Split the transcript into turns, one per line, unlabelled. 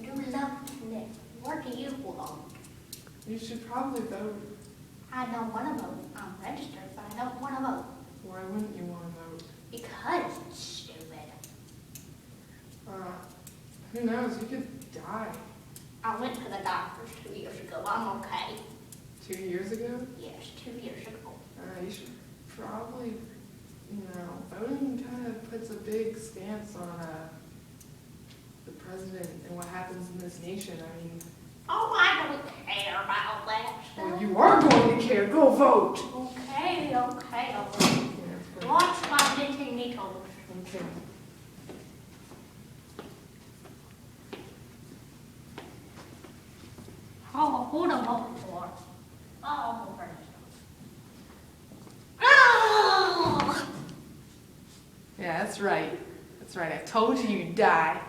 You love it. What do you want?
You should probably vote.
I don't want to vote. I'm registered, but I don't want to vote.
Why wouldn't you want to vote?
Because it's stupid.
Who knows? You could die.
I went to the doctors 2 years ago. I'm okay.
2 years ago?
Yes, 2 years ago.
You should probably, voting kind of puts a big stance on the president and what happens in this nation. I mean,
Oh, I don't care about that
well,
stuff.
you are going to care. Go vote.
Okay.
Yeah, but-
Watch my Disney toes.
Okay.
Oh, who to vote for? Oh, for Oh!
Yeah, that's right. That's right. I told you you'd die.